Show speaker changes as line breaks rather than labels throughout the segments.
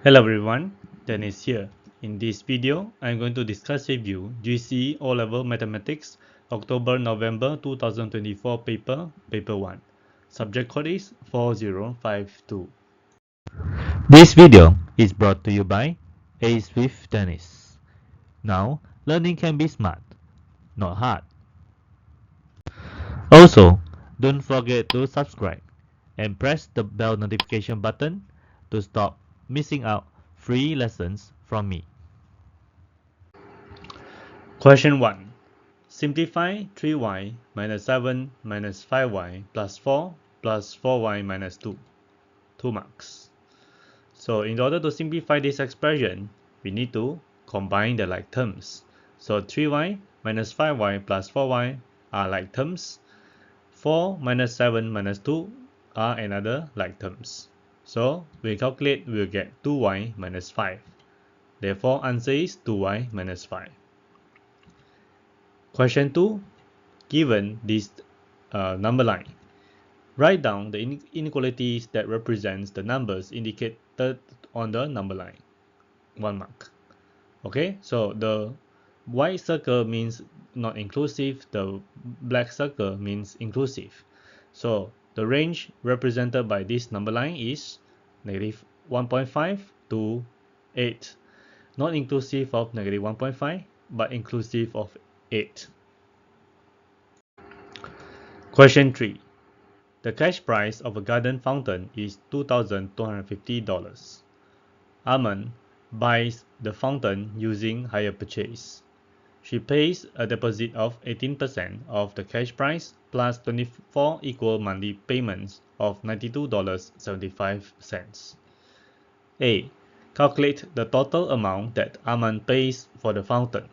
Hello everyone, Dennis here. In this video, I'm going to discuss with you GCE O-Level Mathematics October-November 2024 paper 1. Subject code is 4052. This video is brought to you by Ace with Dennis. Now, learning can be smart, not hard. Also, don't forget to subscribe and press the bell notification button to stop missing out free lessons from me. Question 1. Simplify 3y minus 7 minus 5y plus 4 plus 4y minus 2. 2 marks. So in order to simplify this expression, we need to combine the like terms. So 3y minus 5y plus 4y are like terms. 4 minus 7 minus 2 are another like terms. So we calculate, we'll get 2y minus 5. Therefore, answer is 2y minus 5. Question 2. Given this number line, write down the inequalities that represents the numbers indicated on the number line. 1 mark. Okay, so the white circle means not inclusive, the black circle means inclusive. So the range represented by this number line is negative 1.5 to 8. Not inclusive of negative 1.5, but inclusive of 8. Question 3. The cash price of a garden fountain is $2,250. Armand buys the fountain using hire purchase. She pays a deposit of 18% of the cash price plus 24 equal monthly payments of $92.75. A. Calculate the total amount that Armand pays for the fountain.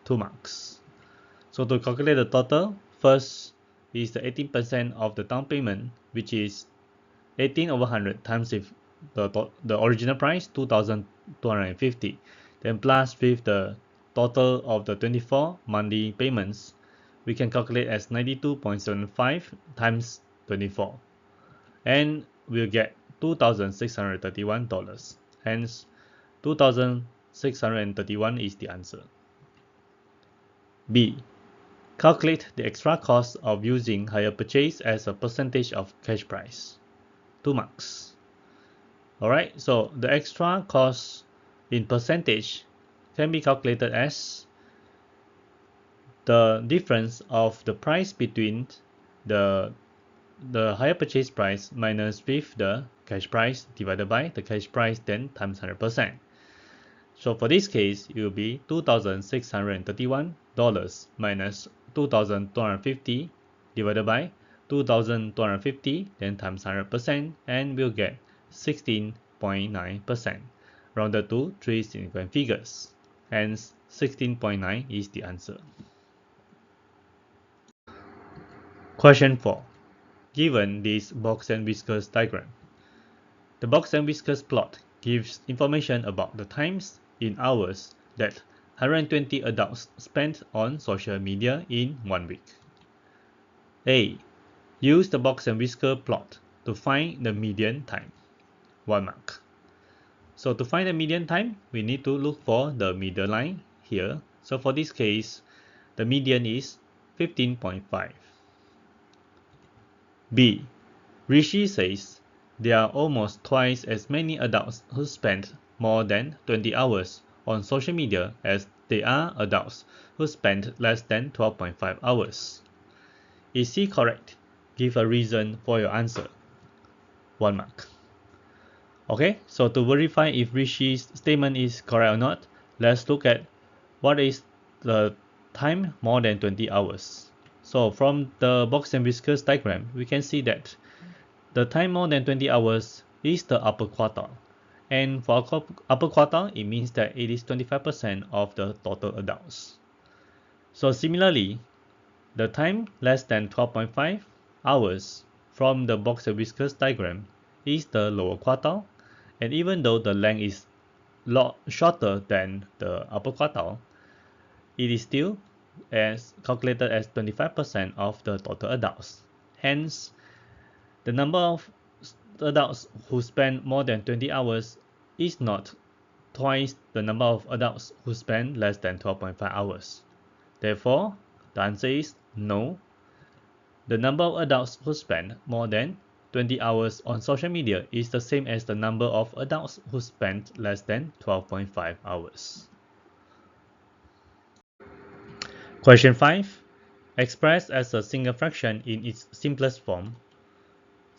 2 marks. So to calculate the total, first is the 18% of the down payment, which is 18 over 100 times if the original price 2,250, then plus with the total of the 24 monthly payments, we can calculate as 92.75 times 24, and we'll get $2,631. Hence, 2,631 is the answer. B. Calculate the extra cost of using hire purchase as a percentage of cash price. 2 marks. Alright, so the extra cost in percentage can be calculated as the difference of the price between the hire purchase price minus with the cash price divided by the cash price then times 100%. So for this case, it will be $2,631 minus 2,250 divided by 2,250 then times 100%, and we'll get 16.9%, rounded to 3 significant figures. Hence, 16.9 is the answer. Question 4. Given this box and whiskers diagram, the box and whiskers plot gives information about the times in hours that 120 adults spent on social media in 1 week. A. Use the box and whisker plot to find the median time. 1 mark. So to find the median time, we need to look for the middle line here. So for this case, the median is 15.5. B. Rishi says there are almost twice as many adults who spend more than 20 hours on social media as there are adults who spend less than 12.5 hours. Is he correct? Give a reason for your answer. 1 mark. Okay, so to verify if Rishi's statement is correct or not, let's look at what is the time more than 20 hours. So from the box and whiskers diagram, we can see that the time more than 20 hours is the upper quartile. And for upper quartile, it means that it is 25% of the total adults. So similarly, the time less than 12.5 hours from the box and whiskers diagram is the lower quartile. And even though the length is shorter than the upper quartile, it is still as calculated as 25% of the total adults. Hence, the number of adults who spend more than 20 hours is not twice the number of adults who spend less than 12.5 hours. Therefore, the answer is no. The number of adults who spend more than 20 hours on social media is the same as the number of adults who spend less than 12.5 hours. Question 5. Expressed as a single fraction in its simplest form,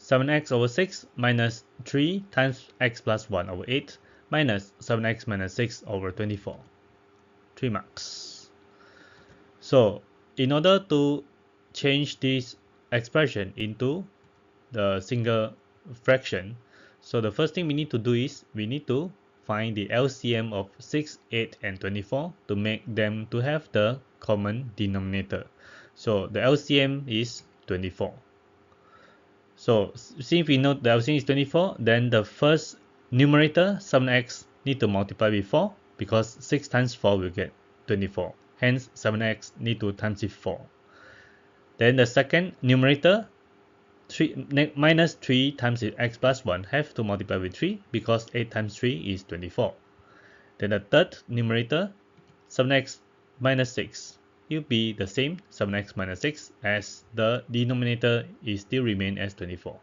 7x over 6 minus 3 times x plus 1 over 8 minus 7x minus 6 over 24. 3 marks. So, in order to change this expression into the single fraction, so the first thing we need to do is we need to find the LCM of 6, 8, and 24 to make them to have the common denominator. So the LCM is 24. So since we know the LCM is 24, then the first numerator 7x need to multiply with 4 because 6 times 4 will get 24. Hence 7x need to times with 4. Then the second numerator minus 3 times x plus 1 have to multiply with 3 because 8 times 3 is 24. Then the third numerator 7x minus 6 will be the same 7x minus 6 as the denominator is still remain as 24.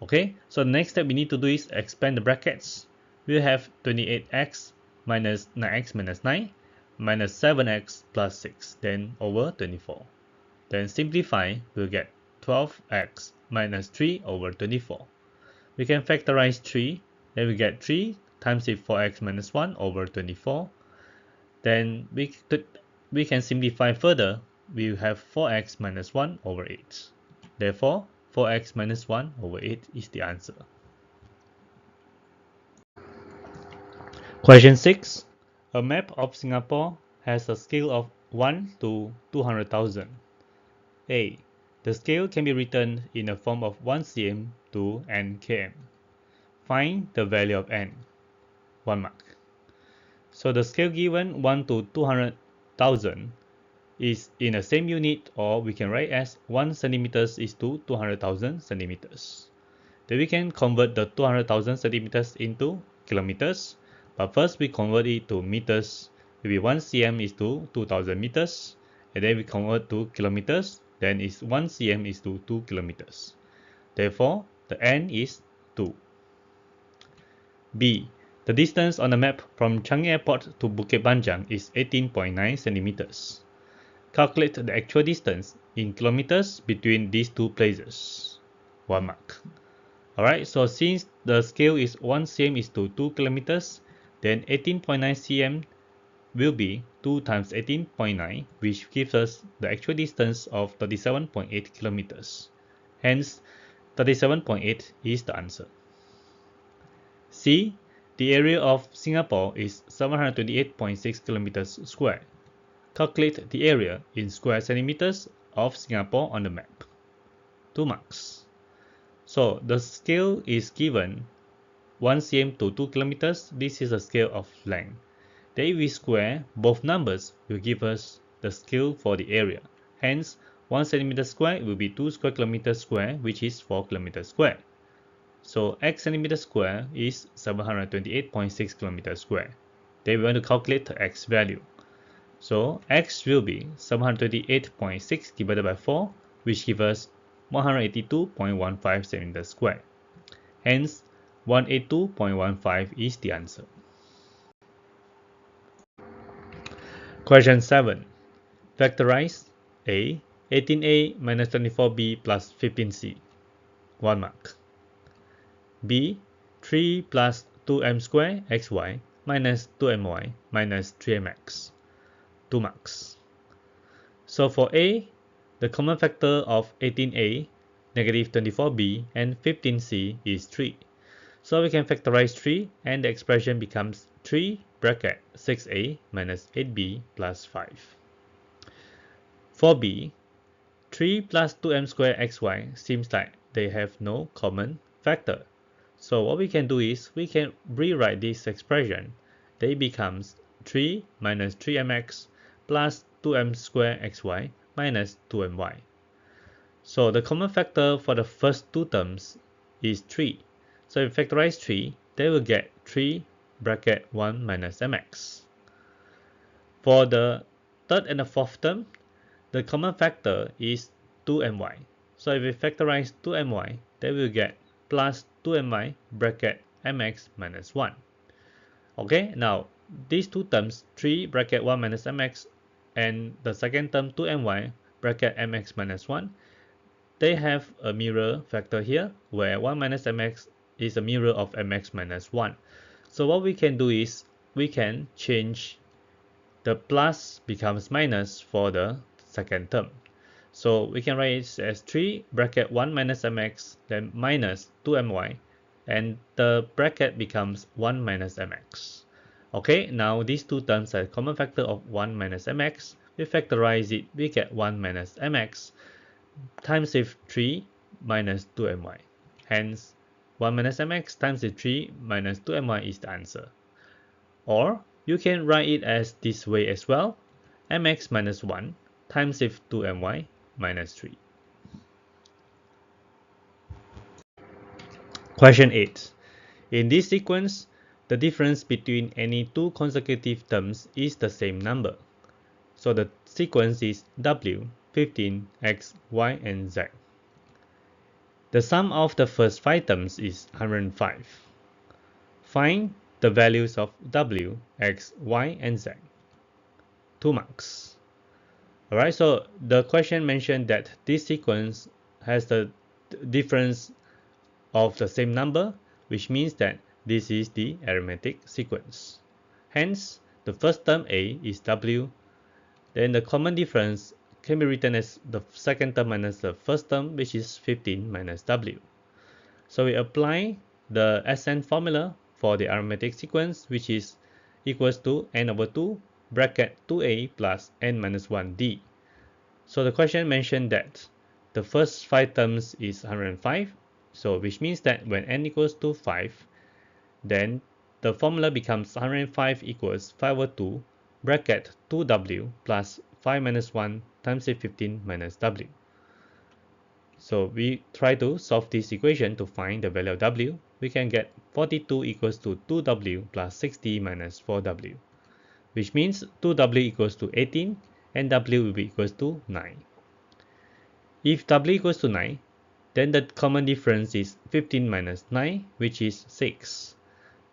Okay, so the next step we need to do is expand the brackets. We'll have 28x minus 9x minus 9 minus 7x plus 6 then over 24. Then simplify, we'll get 12x minus 3 over 24. We can factorize 3, then we get 3 times 4x minus 1 over 24. Then we can simplify further, we have 4x minus 1 over 8. Therefore, 4x minus 1 over 8 is the answer. Question 6. A map of Singapore has a scale of 1 to 200,000. A. The scale can be written in the form of 1 cm to n km. Find the value of n. 1 mark. So the scale given 1 to 200,000 is in the same unit, or we can write as 1 centimeters is to 200,000 centimeters. Then we can convert the 200,000 centimeters into kilometers. But first we convert it to meters. Maybe 1 cm is to 2,000 meters. And then we convert to kilometers. Then is 1 cm is to 2 kilometers. Therefore, the n is 2. B. The distance on the map from Changi Airport to Bukit Panjang is 18.9 centimeters. Calculate the actual distance in kilometers between these two places. 1 mark. Alright, so since the scale is 1 cm is to 2 kilometers, then 18.9 cm will be 2 times 18.9, which gives us the actual distance of 37.8 kilometers. Hence, 37.8 is the answer. C. The area of Singapore is 728.6 kilometers square. Calculate the area in square centimeters of Singapore on the map. 2 marks. So the scale is given 1 cm to 2 kilometers. This is a scale of length. Then if we square both numbers, will give us the scale for the area. Hence, 1 centimeter square will be 2 square kilometers square, which is 4 kilometers square. So x centimeter square is 728.6 kilometers square. Then we want to calculate the x value. So x will be 728.6 divided by 4, which gives us 182.15 centimeters square. Hence, 182.15 is the answer. Question 7. Factorize A. 18a minus 24b plus 15c. 1 mark. B. 3 plus 2m square xy minus 2my minus 3mx. 2 marks. So for A, the common factor of 18a, negative 24b, and 15c is 3. So we can factorize 3 and the expression becomes 3 bracket 6a minus 8b plus 5. For B, 3 plus 2m square xy seems like they have no common factor. So what we can do is we can rewrite this expression. They becomes 3 minus 3mx plus 2m square xy minus 2my. So the common factor for the first two terms is 3. So if we factorize 3, they will get 3 bracket 1 minus mx. For the third and the fourth term, the common factor is 2my. So if we factorize 2my, then we'll get plus 2my bracket mx minus 1. Okay, now these two terms, 3 bracket 1 minus mx and the second term 2my bracket mx minus 1, they have a mirror factor here where 1 minus mx is a mirror of mx minus 1. So what we can do is we can change the plus becomes minus for the second term. So we can write it as 3 bracket 1 minus mx then minus 2my, and the bracket becomes 1 minus mx. Okay, now these two terms have a common factor of 1 minus mx. We factorize it, we get 1 minus mx times with 3 minus 2my. Hence, 1 minus mx times with 3 minus 2my is the answer. Or you can write it as this way as well, mx minus 1 times with 2my minus 3. Question 8. In this sequence, the difference between any two consecutive terms is the same number. So the sequence is w, 15, x, y, and z. The sum of the first 5 terms is 105. Find the values of w, x, y, and z. 2 marks. Alright, so the question mentioned that this sequence has the difference of the same number, which means that this is the arithmetic sequence. Hence, the first term a is w, then the common difference can be written as the second term minus the first term, which is 15 minus w. So we apply the SN formula for the arithmetic sequence, which is equals to n over 2 bracket 2a plus n minus 1d. So the question mentioned that the first 5 terms is 105, so which means that when n equals to 5, then the formula becomes 105 equals 5 over 2 bracket 2w plus 5 minus 1 times 15 minus w. So we try to solve this equation to find the value of w. We can get 42 equals to 2w plus 60 minus 4w, which means 2w equals to 18 and w will be equals to 9. If w equals to 9, then the common difference is 15 minus 9, which is 6.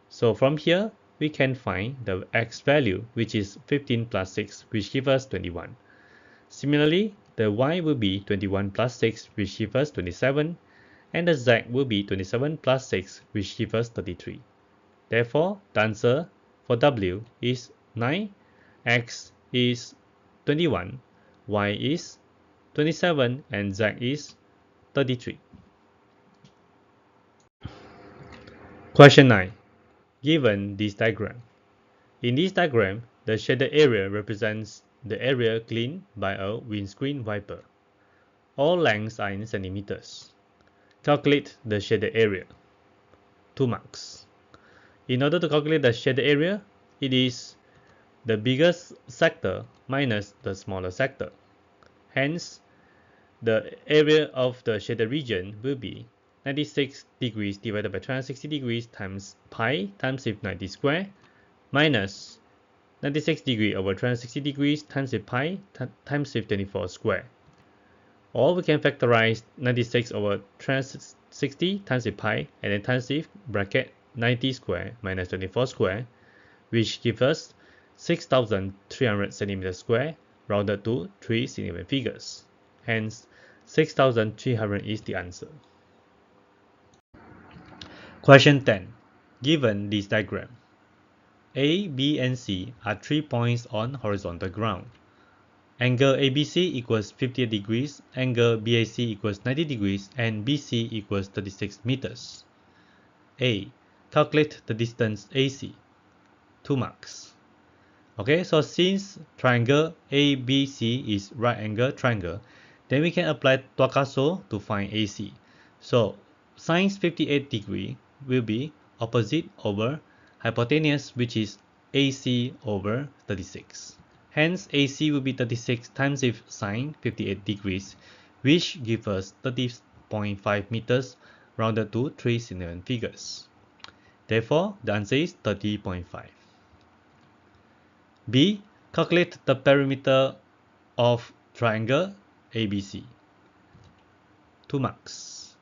So from here, we can find the x value, which is 15 plus 6, which gives us 21. Similarly, the y will be 21 plus 6, which gives us 27, and the z will be 27 plus 6, which gives us 33. Therefore, the answer for w is 9, x is 21, y is 27, and z is 33. Question 9. Given this diagram. In this diagram, the shaded area represents the area cleaned by a windscreen wiper. All lengths are in centimeters. Calculate the shaded area. 2 marks. In order to calculate the shaded area, it is the biggest sector minus the smaller sector. Hence, the area of the shaded region will be 96 degrees divided by 360 degrees times pi times with 90 square minus 96 degrees over 360 degrees times with pi times with 24 square. Or we can factorize 96 over 360 times with pi and then times with bracket 90 square minus 24 square, which gives us 6,300 centimeters square rounded to 3 significant figures. Hence, 6,300 is the answer. Question 10. Given this diagram, A, B, and C are 3 points on horizontal ground. Angle ABC equals 58 degrees, angle BAC equals 90 degrees, and BC equals 36 meters. A. Calculate the distance AC. 2 marks. Okay, so since triangle ABC is right angle triangle, then we can apply Tuakaso to find AC. So sine 58 degree will be opposite over hypotenuse, which is AC over 36. Hence, AC will be 36 times with sine 58 degrees, which gives us 30.5 meters rounded to 3 significant figures. Therefore, the answer is 30.5. B. Calculate the perimeter of triangle ABC. 2 marks.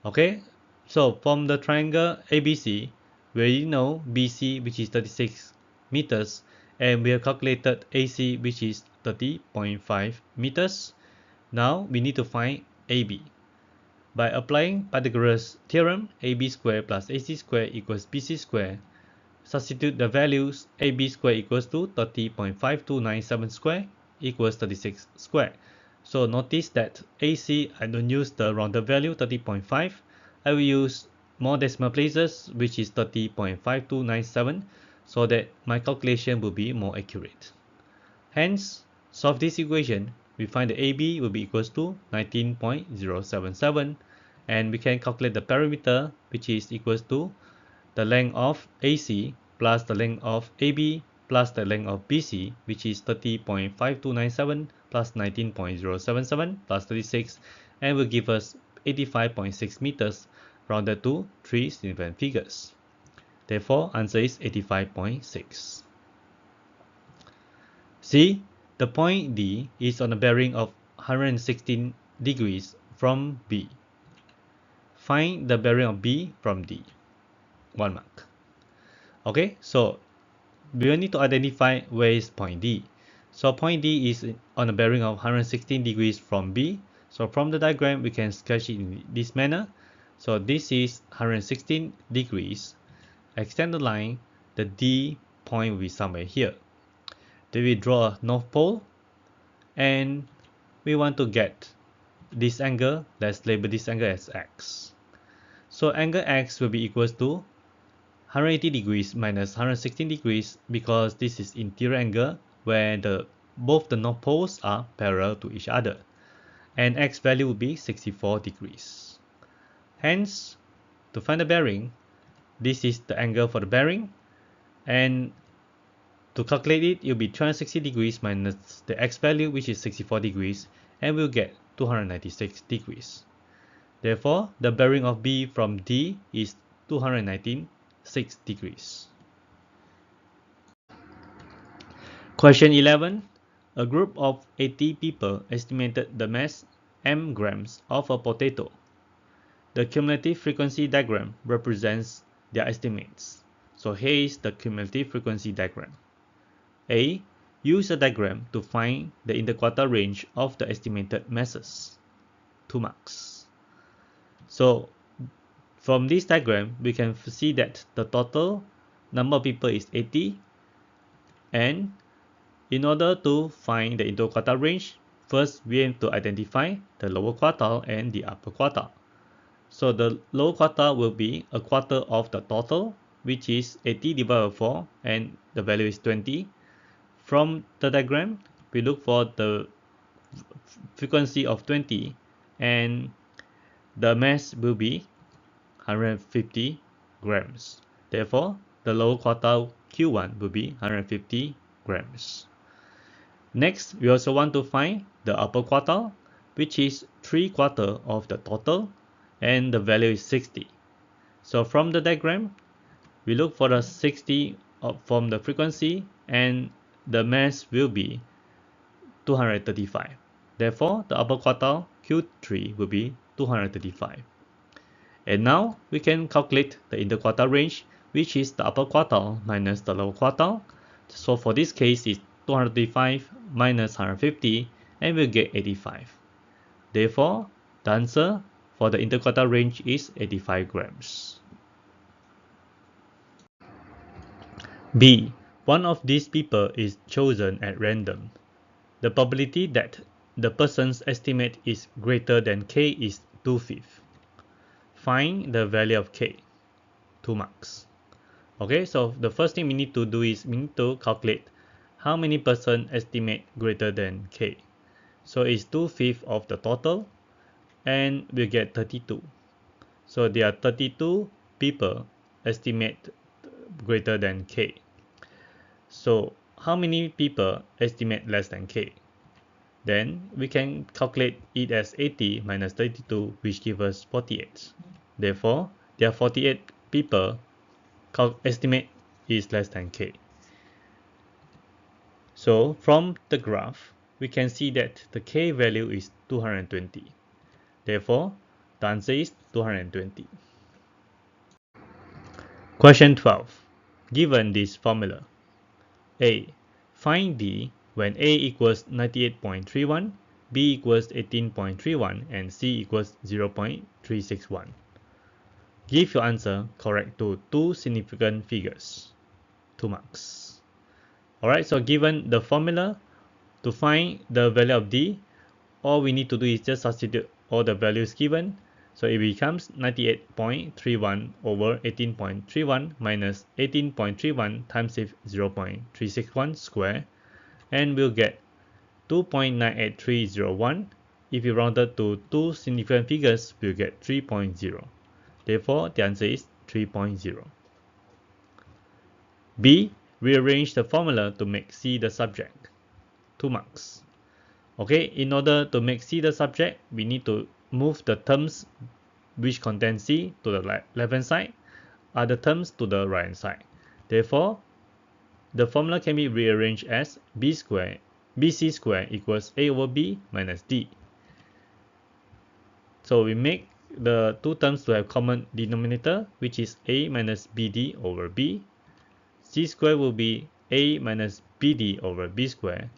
Okay, so from the triangle ABC, we already know BC, which is 36 meters, and we have calculated AC, which is 30.5 meters. Now we need to find AB. By applying Pythagoras theorem, AB squared plus AC squared equals BC squared, substitute the values. AB squared equals to 30.5297 squared equals 36 squared. So notice that AC, I don't use the rounded value 30.5. I will use more decimal places, which is 30.5297, so that my calculation will be more accurate. Hence, solve this equation, we find that AB will be equals to 19.077, and we can calculate the perimeter, which is equals to the length of AC plus the length of AB plus the length of BC, which is 30.5297 plus 19.077 plus 36, and will give us 85.6 meters rounded to 3 significant figures. Therefore, answer is 85.6. C. The point D is on a bearing of 116 degrees from B. Find the bearing of B from D. 1 mark. Okay, so we will need to identify where is point D. So point D is on a bearing of 116 degrees from B. So from the diagram, we can sketch it in this manner. So this is 116 degrees. Extend the line. The D point will be somewhere here. Then we draw a north pole, and we want to get this angle. Let's label this angle as X. So angle X will be equals to 180 degrees minus 116 degrees, because this is interior angle where both the north poles are parallel to each other, and X value will be 64 degrees. Hence, to find the bearing, this is the angle for the bearing, and to calculate it, it will be 360 degrees minus the X value, which is 64 degrees, and we'll get 296 degrees. Therefore, the bearing of B from D is 296 degrees. Question 11. A group of 80 people estimated the mass m grams of a potato. The cumulative frequency diagram represents their estimates. So here is the cumulative frequency diagram. A. Use a diagram to find the interquartile range of the estimated masses. 2 marks. So from this diagram, we can see that the total number of people is 80, and in order to find the interquartile range, first we have to identify the lower quartile and the upper quartile. So the lower quartile will be a quarter of the total, which is 80 divided by 4, and the value is 20. From the diagram, we look for the frequency of 20, and the mass will be 150 grams. Therefore, the lower quartile Q1 will be 150 grams. Next, we also want to find the upper quartile, which is 3/4 of the total, and the value is 60. So from the diagram, we look for the 60 from the frequency, and the mass will be 235. Therefore, the upper quartile Q3 will be 235. And now we can calculate the interquartile range, which is the upper quartile minus the lower quartile. So for this case, it's 235 minus 150, and we'll get 85. Therefore, the answer for the interquartile range is 85 grams. B. One of these people is chosen at random. The probability that the person's estimate is greater than K is 2/5. Find the value of K. 2 marks. Okay, so the first thing we need to do is we need to calculate how many person estimate greater than K. So it's 2/5 of the total, and we get 32. So there are 32 people estimate greater than K. So how many people estimate less than K? Then we can calculate it as 80 minus 32, which gives us 48. Therefore, there are 48 people estimate is less than k. So from the graph, we can see that the k value is 220. Therefore, the answer is 220. Question 12. Given this formula, A. Find D when A equals 98.31, B equals 18.31, and C equals 0.361. Give your answer correct to two significant figures. 2 marks. Alright, so given the formula to find the value of D, all we need to do is just substitute all the values given. So it becomes 98.31 over 18.31 minus 18.31 times 0.361 square, and we'll get 2.98301. If you rounded to two significant figures, we'll get 3.0. Therefore, the answer is 3.0. B. Rearrange the formula to make C the subject. 2 marks. Okay, in order to make C the subject, we need to move the terms which contain C to the left-hand side, other terms to the right-hand side. Therefore, the formula can be rearranged as BC squared equals A over B minus D. So we make the two terms to have common denominator, which is A minus BD over B. C squared will be A minus BD over B squared,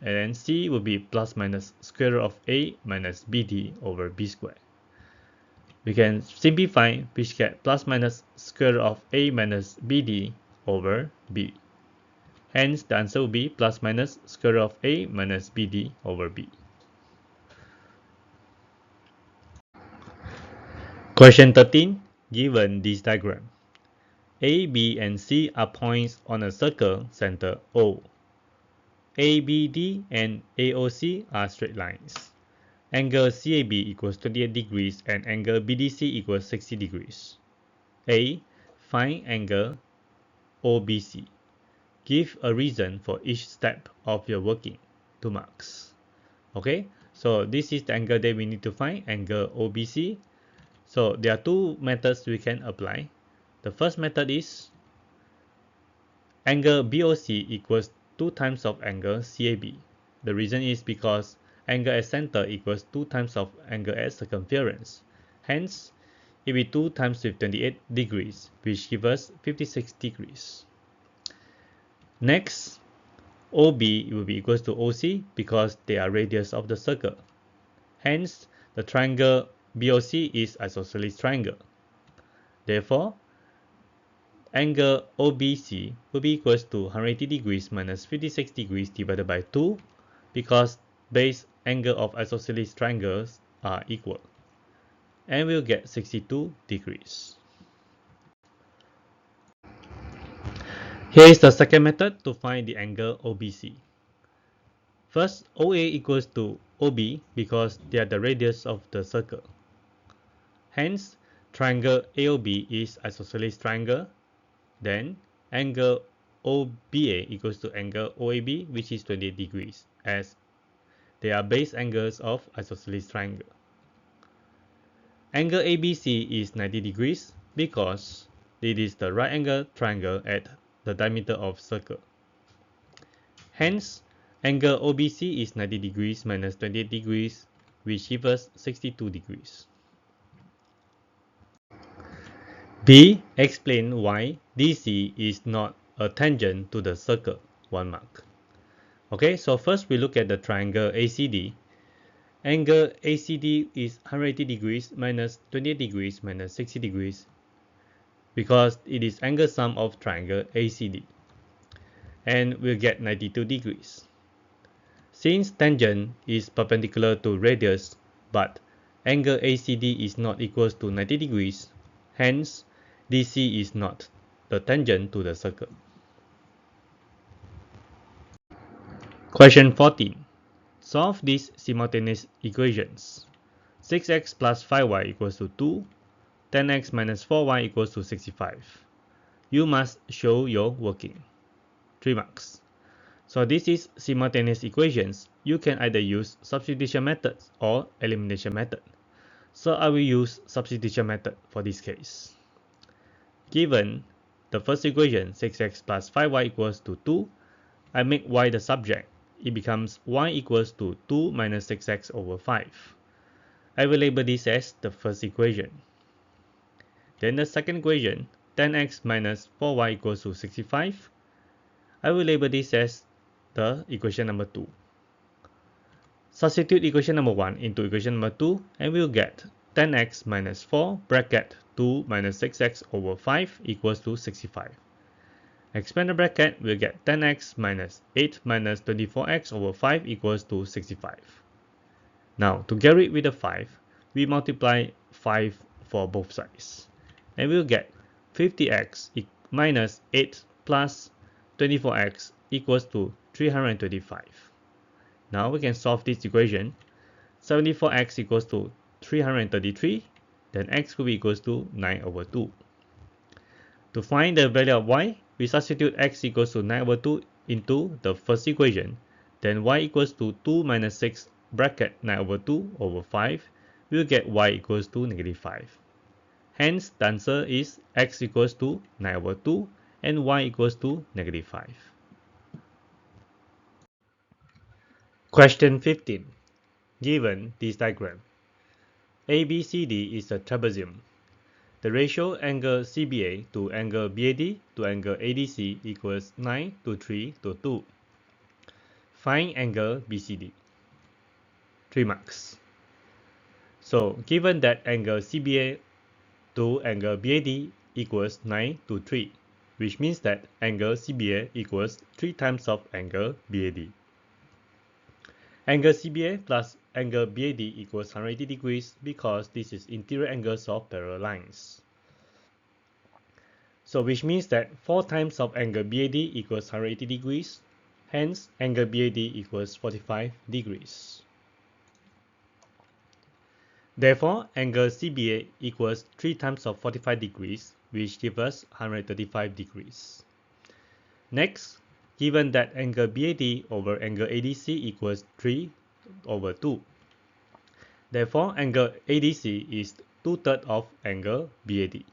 and then C will be plus minus square root of A minus BD over B squared. We can simplify, which get plus minus square root of A minus BD over B. Hence, the answer will be plus minus square root of A minus BD over B. Question 13. Given this diagram, A, B, and C are points on a circle center O. ABD and AOC are straight lines. Angle CAB equals 28 degrees and angle BDC equals 60 degrees. A. Find angle OBC. Give a reason for each step of your working. 2 marks. Okay, so this is the angle that we need to find, angle OBC. So there are two methods we can apply. The first method is angle BOC equals 2 times of angle CAB. The reason is because angle at center equals 2 times of angle at circumference. Hence, it will be 2 times with 28 degrees, which gives us 56 degrees. Next, OB will be equals to OC because they are radius of the circle. Hence, the triangle BOC is isosceles triangle. Therefore, angle OBC will be equals to 180 degrees minus 56 degrees divided by 2 because base angle of isosceles triangles are equal. And we'll get 62 degrees. Here is the second method to find the angle OBC. First, OA equals to OB because they are the radius of the circle. Hence, triangle AOB is isosceles triangle. Then, angle OBA equals to angle OAB, which is 28 degrees, as they are base angles of isosceles triangle. Angle ABC is 90 degrees because it is the right angle triangle at the diameter of circle. Hence, angle OBC is 90 degrees minus 28 degrees, which gives us 62 degrees. B. Explain why DC is not a tangent to the circle. 1 mark. Okay, so first we look at the triangle ACD. Angle ACD is 180 degrees minus 28 degrees minus 60 degrees because it is angle sum of triangle ACD. And we'll get 92 degrees. Since tangent is perpendicular to radius, but angle ACD is not equals to 90 degrees, hence DC is not the tangent to the circle. Question 14. Solve these simultaneous equations. 6x plus 5y equals to 2, 10x minus 4y equals to 65. You must show your working. 3 marks. So this is simultaneous equations. You can either use substitution method or elimination method. So I will use substitution method for this case. Given the first equation 6x plus 5y equals to 2. I make y the subject. It becomes y equals to 2 minus 6x over 5. I will label this as the first equation. Then the second equation 10x minus 4y equals to 65. I will label this as the equation number 2. Substitute equation number 1 into equation number 2 and we'll get 10x minus 4 bracket 2 minus 6x over 5 equals to 65. Expand the bracket, we'll get 10x minus 8 minus 24x over 5 equals to 65. Now, to get rid with the 5, we multiply 5 for both sides. And we'll get 50x minus 8 plus 24x equals to 325. Now we can solve this equation. 74x equals to 333, then x will be equals to 9 over 2. To find the value of y, we substitute x equals to 9 over 2 into the first equation, then y equals to 2 minus 6 bracket 9 over 2 over 5, we'll get y equals to negative 5. Hence, the answer is x equals to 9 over 2 and y equals to negative 5. Question 15. Given this diagram, ABCD is a trapezium. The ratio angle CBA to angle BAD to angle ADC equals 9 to 3 to 2. Find angle BCD. 3 marks. So, given that angle CBA to angle BAD equals 9 to 3, which means that angle CBA equals 3 times of angle BAD. Angle CBA plus angle BAD equals 180 degrees because this is interior angles of parallel lines. So which means that 4 times of angle BAD equals 180 degrees. Hence, angle BAD equals 45 degrees. Therefore, angle CBA equals 3 times of 45 degrees, which gives us 135 degrees. Next, given that angle BAD over angle ADC equals 3 over 2. Therefore, angle ADC is 2/3 of angle BAD.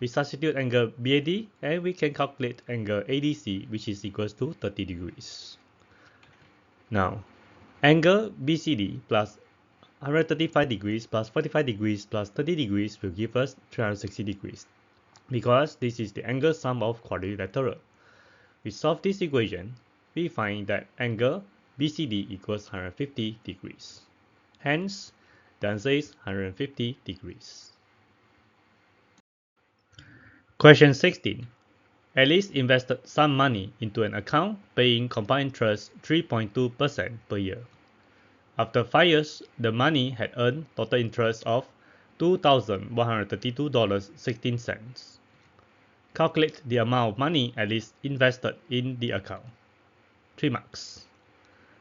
We substitute angle BAD and we can calculate angle ADC, which is equals to 30 degrees. Now, angle BCD plus 135 degrees plus 45 degrees plus 30 degrees will give us 360 degrees because this is the angle sum of quadrilateral. We solve this equation, we find that angle BCD equals 150 degrees. Hence, the answer is 150 degrees. Question 16. Alice invested some money into an account paying compound interest 3.2% per year. After 5 years, the money had earned total interest of $2,132.16. Calculate the amount of money Alice invested in the account. 3 marks.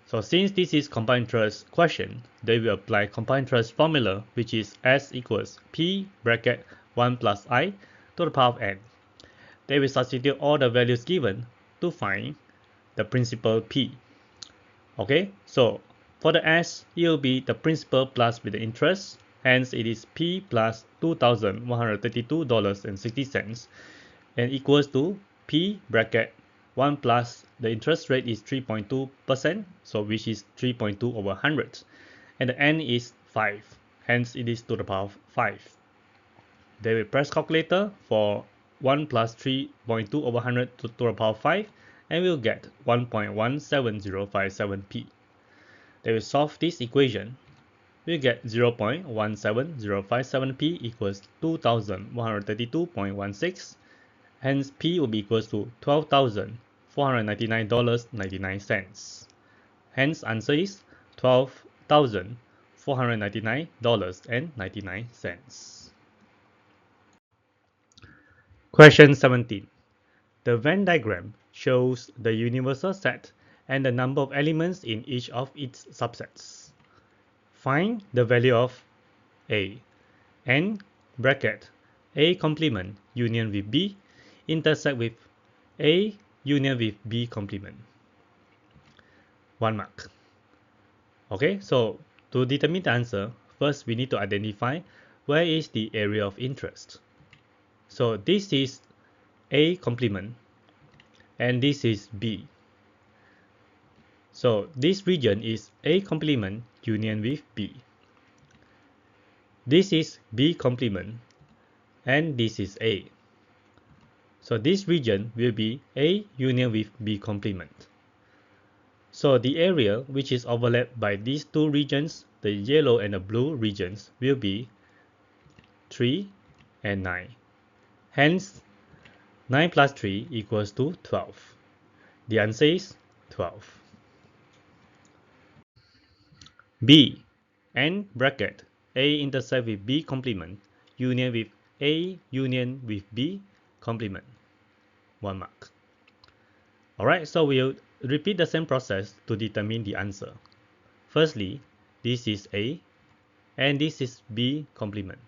So since this is compound interest question, they will apply compound interest formula, which is S equals P bracket 1 plus I to the power of n. They will substitute all the values given to find the principal P. Okay, so for the S, it will be the principal plus with the interest. Hence, it is P plus $2,132.60 and equals to P bracket 1 plus the interest rate is 3.2%, so which is 3.2 over 100. And the N is 5, hence it is to the power of 5. They will press calculator for 1 plus 3.2 over 100 to the power of 5 and we'll get 1.17057p. They will solve this equation. We'll get 0.17057p equals 2,132.16. Hence, P will be equals to $12,499.99. Hence, answer is $12,499.99. Question 17. The Venn diagram shows the universal set and the number of elements in each of its subsets. Find the value of A. N bracket A complement union with B intersect with A union with B complement. 1 mark. Okay, so to determine the answer, first we need to identify where is the area of interest. So this is A complement, and this is B. So this region is A complement union with B. This is B complement, and this is A. So this region will be A union with B complement. So the area which is overlapped by these two regions, the yellow and the blue regions, will be 3 and 9. Hence, 9 plus 3 equals to 12. The answer is 12. B. N bracket A intercept with B complement union with A union with B complement. 1 mark. Alright, so we'll repeat the same process to determine the answer. Firstly, this is A and this is B complement.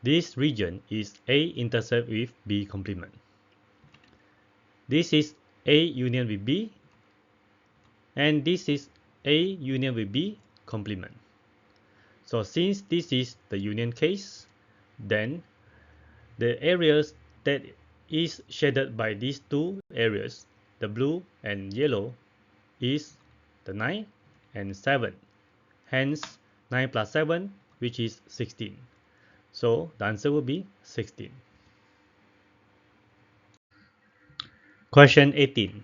This region is A intercept with B complement. This is A union with B, and this is A union with B complement. So since this is the union case, then the areas that is shaded by these two areas, the blue and yellow, is the 9 and 7. Hence, 9 plus 7, which is 16. So the answer will be 16. Question 18.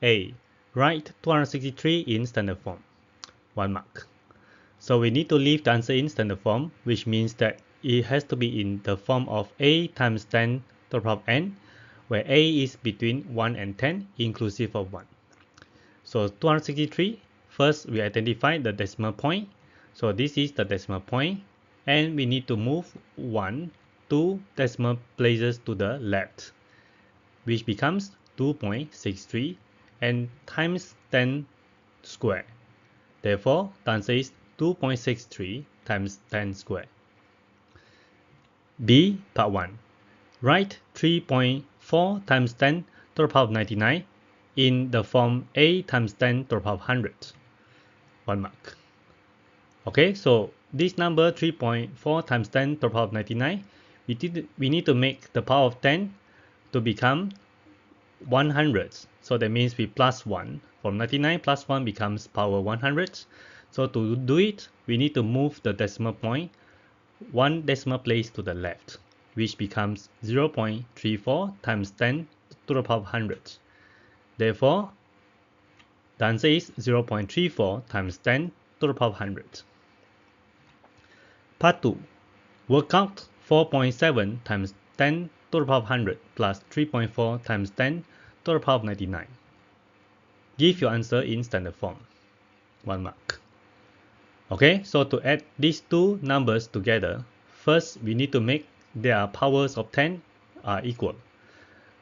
A. Write 263 in standard form. 1 mark. So we need to leave the answer in standard form, which means that it has to be in the form of A times 10 to the power of n, where A is between 1 and 10, inclusive of 1. So 263, first we identify the decimal point. So this is the decimal point, and we need to move 2 decimal places to the left, which becomes 2.63 and times 10 square. Therefore, the answer is 2.63 times 10 square. B. Part 1. Write 3.4 times 10 to the power of 99 in the form A times 10 to the power of 100. 1 mark. Okay, so this number 3.4 times 10 to the power of 99, we need to make the power of 10 to become 100. So that means we plus 1. From 99 plus 1 becomes power 100. So to do it, we need to move the decimal point 1 decimal place to the left, which becomes 0.34 times 10 to the power of 100. Therefore, the answer is 0.34 times 10 to the power of 100. Part 2. Work out 4.7 times 10 to the power of 100 plus 3.4 times 10 to the power of 99. Give your answer in standard form. 1 mark. Okay, so to add these two numbers together, first we need to make their powers of 10 are equal.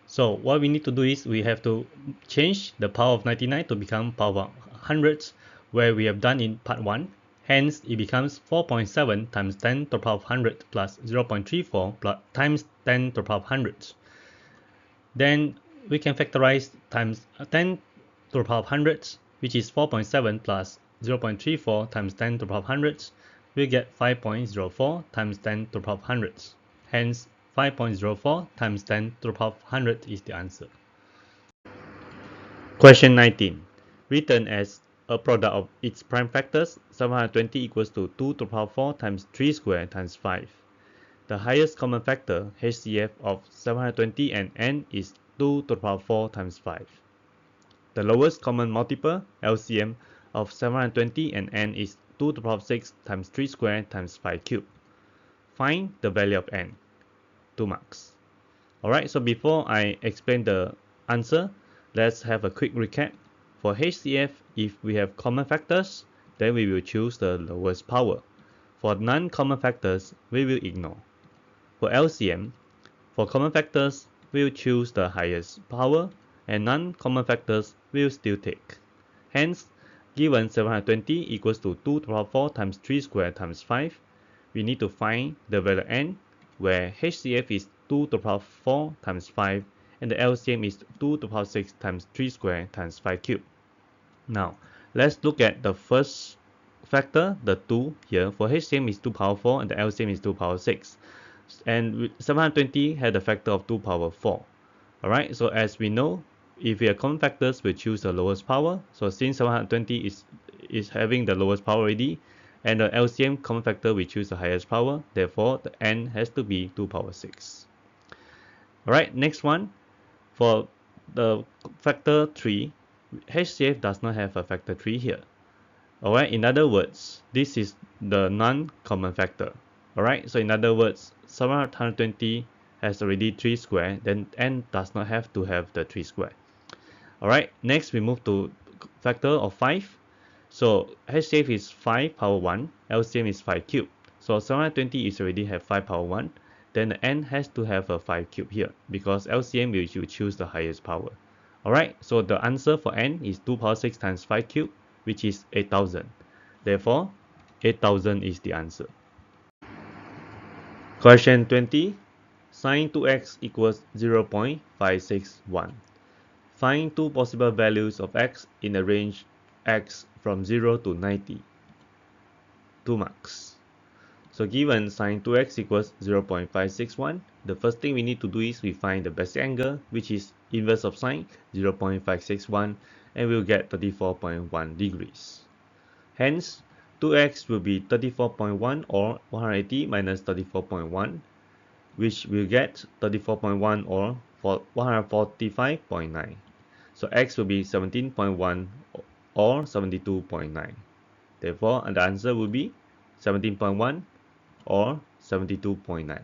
So what we need to do is we have to change the power of 99 to become power of 100, where we have done in part 1. Hence, it becomes 4.7 times 10 to the power of 100 plus 0.34 plus times 10 to the power of 100. Then we can factorize times 10 to the power of 100, which is 4.7 plus 0.34 times 10 to the power of 100. We get 5.04 times 10 to the power of 100. Hence, 5.04 times 10 to the power of 100 is the answer. Question 19. Written as a product of its prime factors, 720 equals to 2 to the power of 4 times 3 squared times 5. The highest common factor, HCF, of 720 and n is 2 to the power of 4 times 5. The lowest common multiple, LCM, of 720 and n is 2 to the power of 6 times 3 squared times 5 cubed. Find the value of n. 2 marks. Alright, so before I explain the answer, let's have a quick recap. For HCF, if we have common factors, then we will choose the lowest power. For non-common factors, we will ignore. For LCM, for common factors, we will choose the highest power, and non-common factors we will still take. Hence, given 720 equals to 2 to the power of 4 times 3 squared times 5, we need to find the value n, where HCF is 2 to the power of 4 times 5, and the LCM is 2 to the power of 6 times 3 squared times 5 cubed. Now, let's look at the first factor, the 2 here. For HCM is 2 to the power of 4 and the LCM is 2 to the power of 6. And 720 had a factor of 2 power 4. Alright, so as we know, if we are common factors, we choose the lowest power. So since 720 is having the lowest power already, and the LCM common factor, we choose the highest power. Therefore, the n has to be 2 power 6. Alright, next one. For the factor 3, HCF does not have a factor 3 here. Alright, in other words, this is the non-common factor. Alright, so in other words, 720 has already 3 square, then n does not have to have the 3 square. Alright, next we move to factor of 5. So HCF is 5 power 1, LCM is 5 cube. So 720 is already have 5 power 1, then the n has to have a 5 cube here, because LCM will choose the highest power. Alright, so the answer for n is 2 power 6 times 5 cube, which is 8000. Therefore, 8000 is the answer. Question 20. Sin 2x equals 0.561. Find two possible values of x in the range x from 0 to 90. 2 marks. So given sin 2x equals 0.561, the first thing we need to do is we find the basic angle, which is inverse of sine 0.561, and we'll get 34.1 degrees. Hence, 2x will be 34.1 or 180 minus 34.1, which will get 34.1 or 145.9. So x will be 17.1 or 72.9. Therefore, the answer will be 17.1 or 72.9.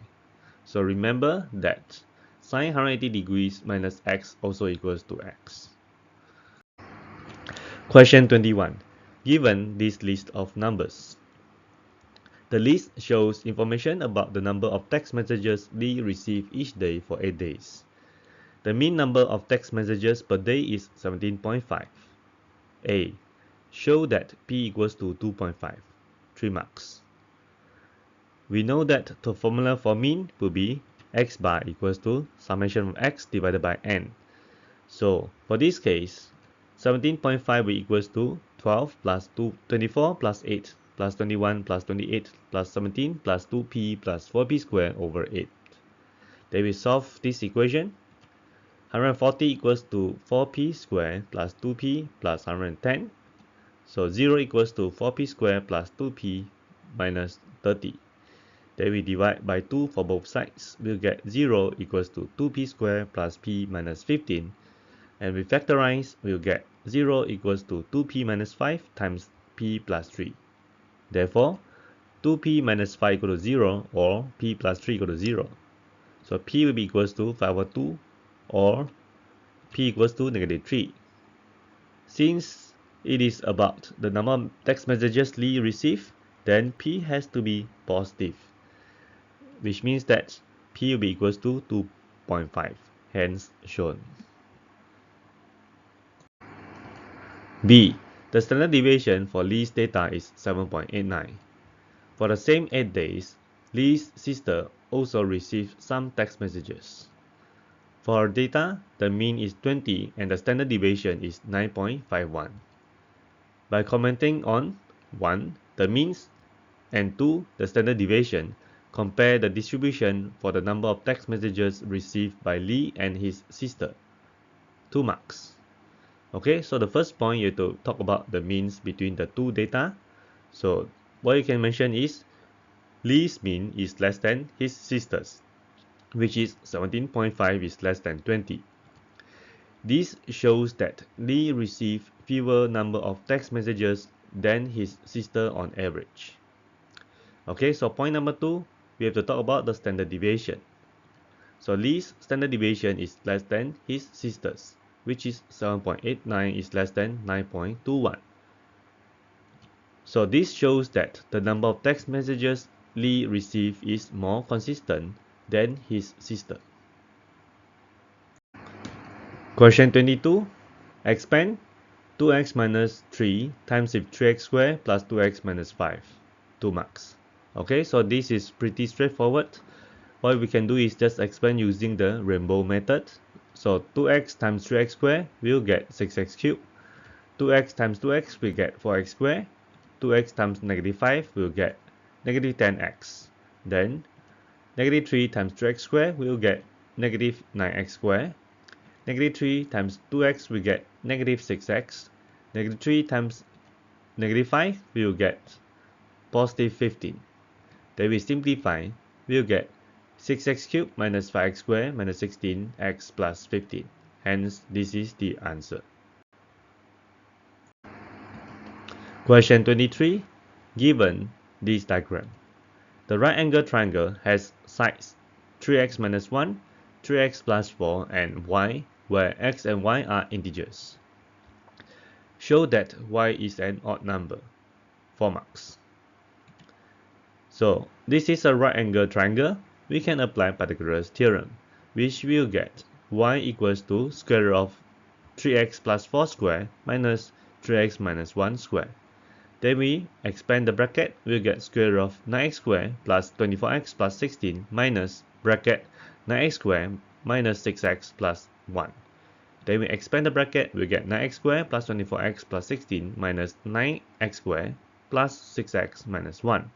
So remember that sine 180 degrees minus x also equals to x. Question 21. Given this list of numbers, the list shows information about the number of text messages Lee received each day for 8 days. The mean number of text messages per day is 17.5. A. Show that P equals to 2.5. 3 marks. We know that the formula for mean will be x bar equals to summation of x divided by n. So for this case, 17.5 will equals to 12 plus 24 plus 8 plus 21 plus 28 plus 17 plus 2p plus 4p squared over 8. Then we solve this equation. 140 equals to 4p squared plus 2p plus 110. So 0 equals to 4p squared plus 2p minus 30. Then we divide by 2 for both sides. We'll get 0 equals to 2p squared plus p minus 15. And we factorize, we'll get 0 equals to 2p minus 5 times p plus 3. Therefore, 2p minus 5 equal to 0 or p plus 3 equal to 0. So p will be equals to 5 over 2 or p equals to negative 3. Since it is about the number of text messages Lee received, then p has to be positive, which means that p will be equals to 2.5, hence shown. B. The standard deviation for Lee's data is 7.89. For the same 8 days, Lee's sister also received some text messages. For her data, the mean is 20 and the standard deviation is 9.51. By commenting on 1. The means and 2. The standard deviation, compare the distribution for the number of text messages received by Lee and his sister. 2 marks. Okay, so the first point you have to talk about the means between the two data. So what you can mention is Lee's mean is less than his sister's, which is 17.5 is less than 20. This shows that Lee received fewer number of text messages than his sister on average. Okay, so point number 2, we have to talk about the standard deviation. So Lee's standard deviation is less than his sister's, which is 7.89 is less than 9.21. So this shows that the number of text messages Lee received is more consistent than his sister. Question 22. Expand 2x minus 3 times with 3x squared plus 2x minus 5. 2 marks. Okay, so this is pretty straightforward. What we can do is just expand using the rainbow method. So 2x times 3x squared will get 6x cubed. 2x times 2x will get 4x squared. 2x times negative 5 will get negative 10x. Then Negative 3 times 3x squared, we will get negative 9x squared. Negative 3 times 2x, we get negative 6x. Negative 3 times negative 5, we will get positive 15. Then we simplify, we will get 6x cubed minus 5x squared minus 16x plus 15. Hence, this is the answer. Question 23. Given this diagram, the right angle triangle has sides 3x minus 1, 3x plus 4, and y, where x and y are integers. Show that y is an odd number. 4 marks. So, this is a right angle triangle. We can apply Pythagoras theorem, which will get y equals to square root of 3x plus 4 square minus 3x minus 1 square. Then we expand the bracket, we'll get square root of 9x squared plus 24x plus 16 minus bracket 9x squared minus 6x plus 1. Then we expand the bracket, we'll get 9x squared plus 24x plus 16 minus 9x squared plus 6x minus 1.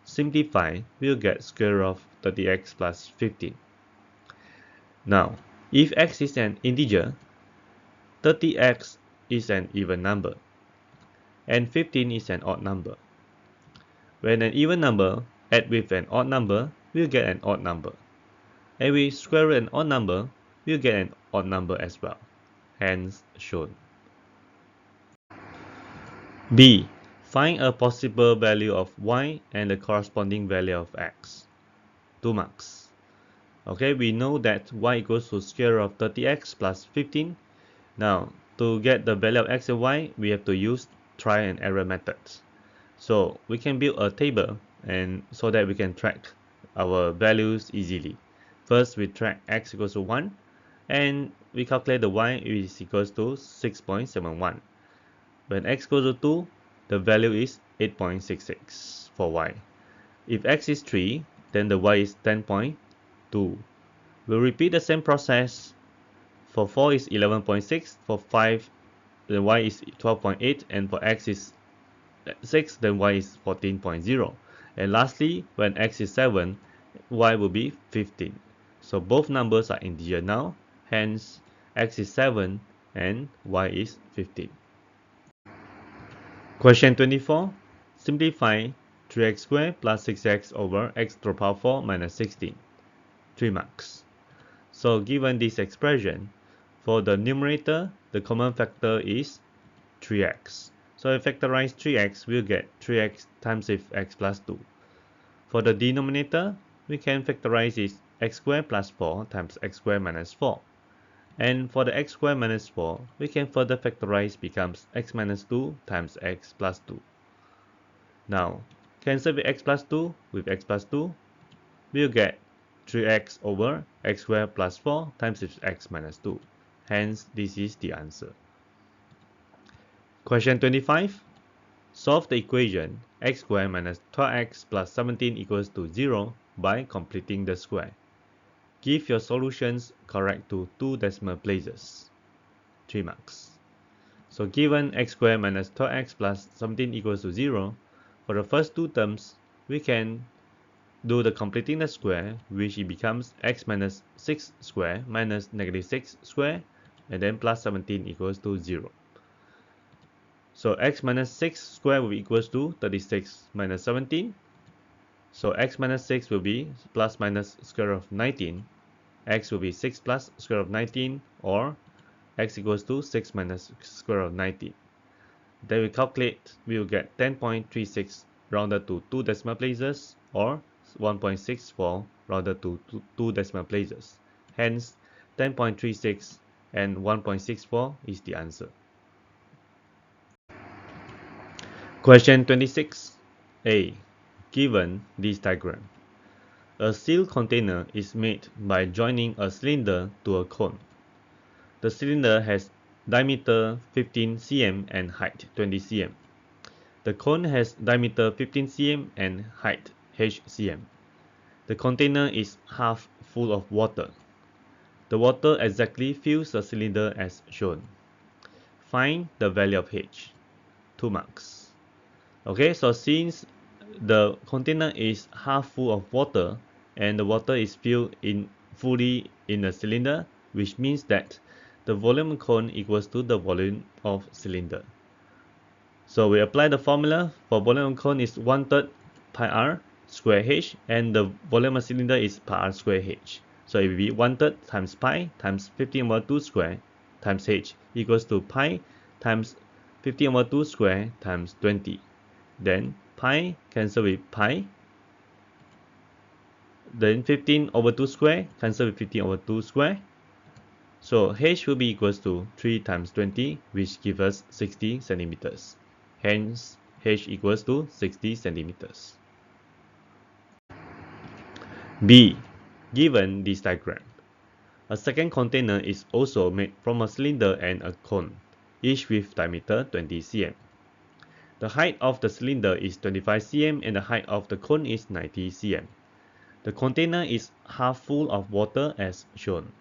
Simplify, we'll get square root of 30x plus 15. Now, if x is an integer, 30x is an even number, and 15 is an odd number. When an even number add with an odd number, we'll get an odd number. And we square root an odd number, we'll get an odd number as well. Hence shown. B. Find a possible value of y and the corresponding value of x. 2 marks. Okay, we know that y equals to square root of 30x plus 15. Now, to get the value of x and y, we have to use try and error methods. So we can build a table and so that we can track our values easily. First, we track x equals to 1 and we calculate the y is equals to 6.71. When x equals to 2, the value is 8.66 for y. If x is 3, then the y is 10.2. We'll repeat the same process. For 4 is 11.6, for 5 the y is 12.8, and for x is 6, then y is 14.0. And lastly, when x is 7, y will be 15. So both numbers are integer now, hence x is 7 and y is 15. Question 24. Simplify 3x squared plus 6x over x to the power 4 minus 16. 3 marks. So given this expression, for the numerator, the common factor is 3x. So if factorize 3x, we'll get 3x times x plus 2. For the denominator, we can factorize it x squared plus 4 times x squared minus 4. And for the x squared minus 4, we can further factorize becomes x minus 2 times x plus 2. Now, cancel with x plus 2 with x plus 2, we'll get 3x over x squared plus 4 times x minus 2. Hence, this is the answer. Question 25. Solve the equation x squared minus 12x plus 17 equals to 0 by completing the square. Give your solutions correct to 2 decimal places. 3 marks. So given x squared minus 12x plus 17 equals to 0, for the first two terms, we can do the completing the square, which it becomes x minus 6 square minus negative 6 square, and then plus 17 equals to 0. So x minus 6 square will be equals to 36 minus 17. So x minus 6 will be plus minus square root of 19. X will be 6 plus square root of 19, or x equals to 6 minus square root of 19. Then we calculate, we will get 10.36 rounded to 2 decimal places, or 1.64 rounded to 2 decimal places. Hence, 10.36 and 1.64 is the answer. Question 26. A. Given this diagram, a sealed container is made by joining a cylinder to a cone. The cylinder has diameter 15 cm and height 20 cm. The cone has diameter 15 cm and height h cm. The container is half full of water. The water exactly fills the cylinder as shown. Find the value of h. 2 marks. Okay, so since the container is half full of water, and the water is filled in fully in the cylinder, which means that the volume of cone equals to the volume of cylinder. So we apply the formula for volume of cone is 1/3 pi r square h, and the volume of cylinder is pi r square h. So it will be 1/3 times pi times 15/2 square times h equals to pi times 15/2 square times 20. Then pi cancel with pi. Then 15/2 square cancel with 15/2 square. So h will be equals to 3 times 20, which gives us 60 centimeters. Hence, h equals to 60 centimeters. B. Given this diagram, a second container is also made from a cylinder and a cone, each with diameter 20 cm. The height of the cylinder is 25 cm and the height of the cone is 90 cm. The container is half full of water as shown.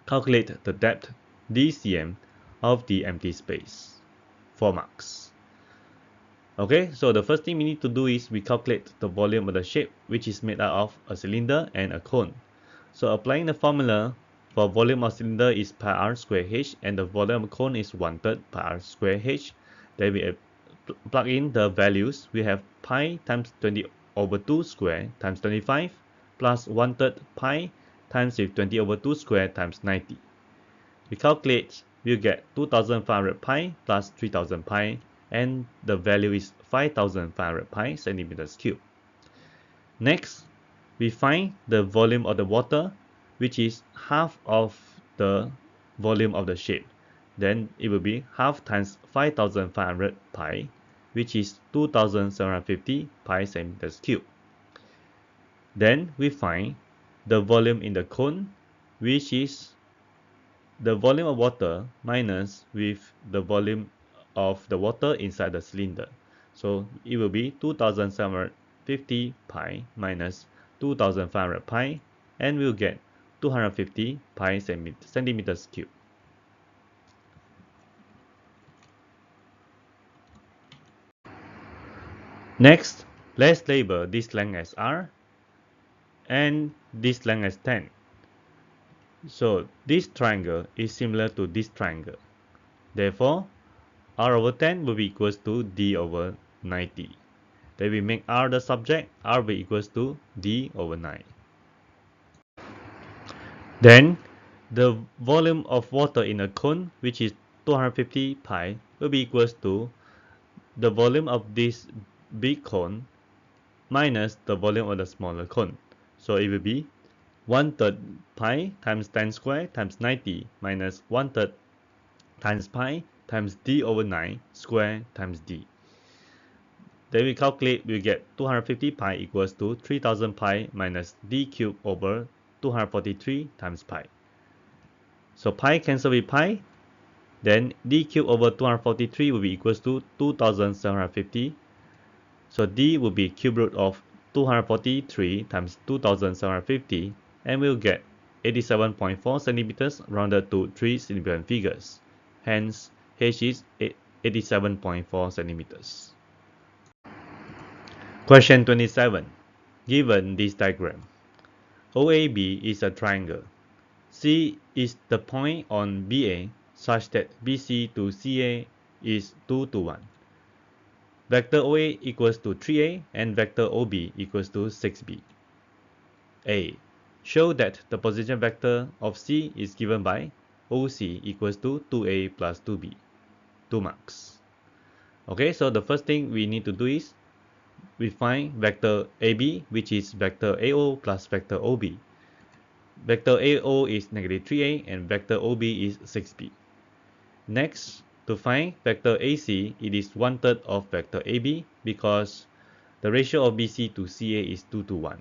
Calculate the depth dcm of the empty space. 4 marks. Okay, so the first thing we need to do is we calculate the volume of the shape, which is made out of a cylinder and a cone. So applying the formula for volume of cylinder is pi r square h and the volume of cone is 1/3 pi r square h. Then we plug in the values. We have pi times 20/2 square times 25 plus 1/3 pi times 20/2 square times 90. We calculate, we'll get 2500 pi plus 3000 pi, and the value is 5500 pi centimeters cubed. Next, we find the volume of the water, which is half of the volume of the shape. Then it will be half times 5500 pi, which is 2750 pi centimeters cubed. Then we find the volume in the cone, which is the volume of water minus with the volume of the water inside the cylinder. So it will be 2750 pi minus 2500 pi, and we'll get 250 pi centimeters cubed. Next, let's label this length as r and this length as 10. So this triangle is similar to this triangle. Therefore, r over 10 will be equals to d over 90. Then we make r the subject, r will be equals to d over 9. Then the volume of water in a cone, which is 250 pi, will be equals to the volume of this big cone minus the volume of the smaller cone. So it will be 1/3 pi times 10 square times 90 minus 1/3 times pi times d over 9 square times d. Then we calculate, we get 250 pi equals to 3000 pi minus d cubed over 243 times pi. So pi cancel with pi, then d cubed over 243 will be equals to 2750. So d will be cube root of 243 times 2750, and we'll get 87.4 centimeters rounded to 3 significant figures. Hence, h is 87.4 centimeters. Question 27. Given this diagram, OAB is a triangle. C is the point on BA such that BC to CA is 2 to 1. Vector OA equals to 3A and vector OB equals to 6B. A. Show that the position vector of C is given by OC equals to 2A plus 2B. 2 marks. Okay, so the first thing we need to do is we find vector AB, which is vector AO plus vector OB. Vector AO is negative 3A and vector OB is 6B. Next, to find vector AC, it is 1/3 of vector AB because the ratio of BC to CA is 2 to 1.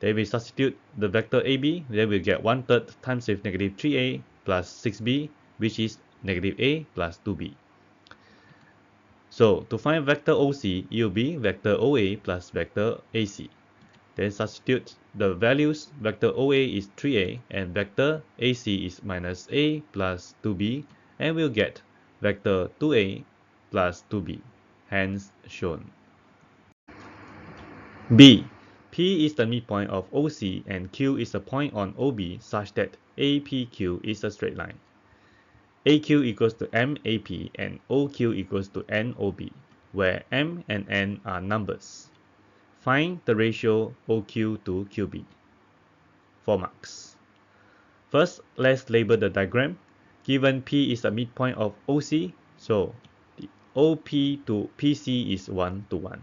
Then we substitute the vector AB, then we get 1/3 times with negative 3A plus 6B, which is negative A plus 2B. So to find vector OC, it will be vector OA plus vector AC. Then substitute the values. Vector OA is 3A and vector AC is minus A plus 2B, and we'll get vector 2A plus 2B, hence shown. B. P is the midpoint of OC and Q is a point on OB such that APQ is a straight line. AQ equals to MAP and OQ equals to NOB, where M and N are numbers. Find the ratio OQ to QB. 4 marks. First, let's label the diagram. Given P is a midpoint of OC, so the OP to PC is 1 to 1.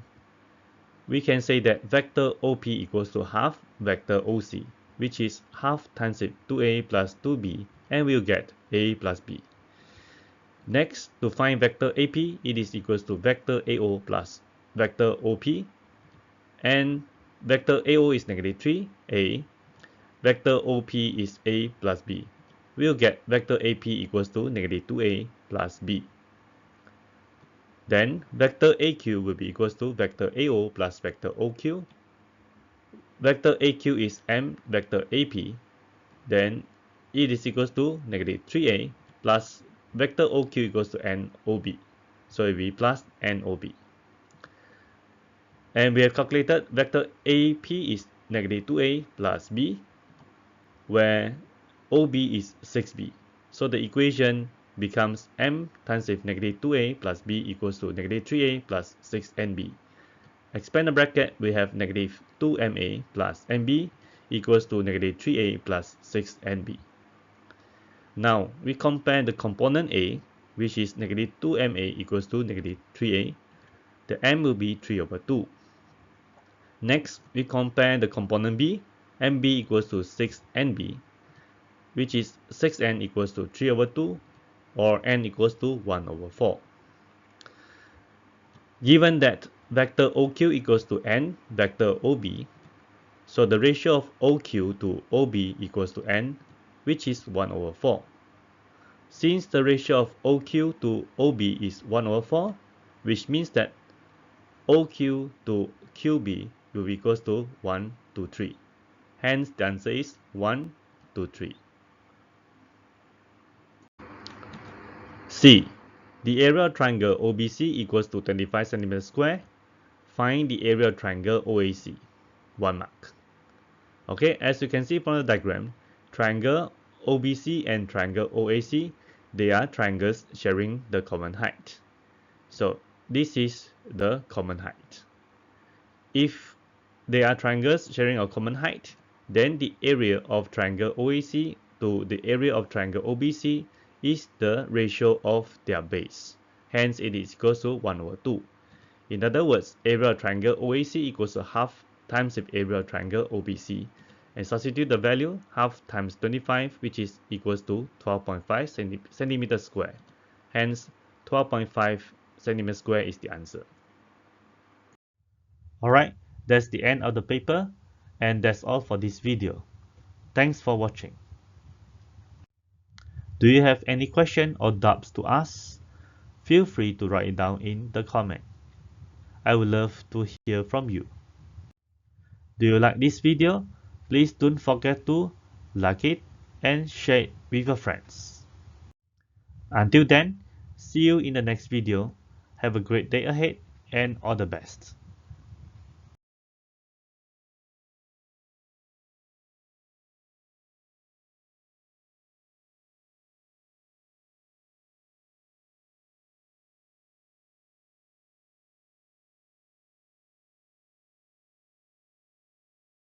We can say that vector OP equals to half vector OC, which is half times 2A plus 2B, and we'll get A plus B. Next, to find vector AP, it is equals to vector AO plus vector OP, and vector AO is negative 3A, vector OP is A plus B. We'll get vector AP equals to negative 2A plus B. Then vector AQ will be equals to vector AO plus vector OQ. Vector AQ is M vector AP. Then it is equals to negative 3A plus vector OQ equals to NOB. So it will be plus NOB. And we have calculated vector AP is negative 2A plus B, where OB is 6B. So the equation becomes M times negative 2A plus B equals to negative 3A plus 6NB. Expand the bracket, we have negative 2MA plus MB equals to negative 3A plus 6NB. Now, we compare the component A, which is negative 2MA equals to negative 3A. The M will be 3 over 2. Next, we compare the component B, MB equals to 6NB, which is 6N equals to 3 over 2, or N equals to 1 over 4. Given that vector OQ equals to N vector OB, so the ratio of OQ to OB equals to N, which is 1 over 4. Since the ratio of OQ to OB is 1 over 4, which means that OQ to QB will be equals to 1 to 3. Hence, the answer is 1 to 3. C. The area of triangle OBC equals to 25 cm square. Find the area of triangle OAC. 1 mark. Okay, as you can see from the diagram, triangle OBC and triangle OAC, they are triangles sharing the common height. So this is the common height. If they are triangles sharing a common height, then the area of triangle OAC to the area of triangle OBC is the ratio of their base. Hence, it is equal to 1 over 2. In other words, area of triangle OAC equals to half times the area of triangle OBC. And substitute the value, half times 25, which is equals to 12.5 centimeters square. Hence, 12.5 centimeters square is the answer. Alright, that's the end of the paper, and that's all for this video. Thanks for watching. Do you have any question or doubts to ask? Feel free to write it down in the comment. I would love to hear from you. Do you like this video? Please don't forget to like it and share it with your friends. Until then, see you in the next video. Have a great day ahead and all the best.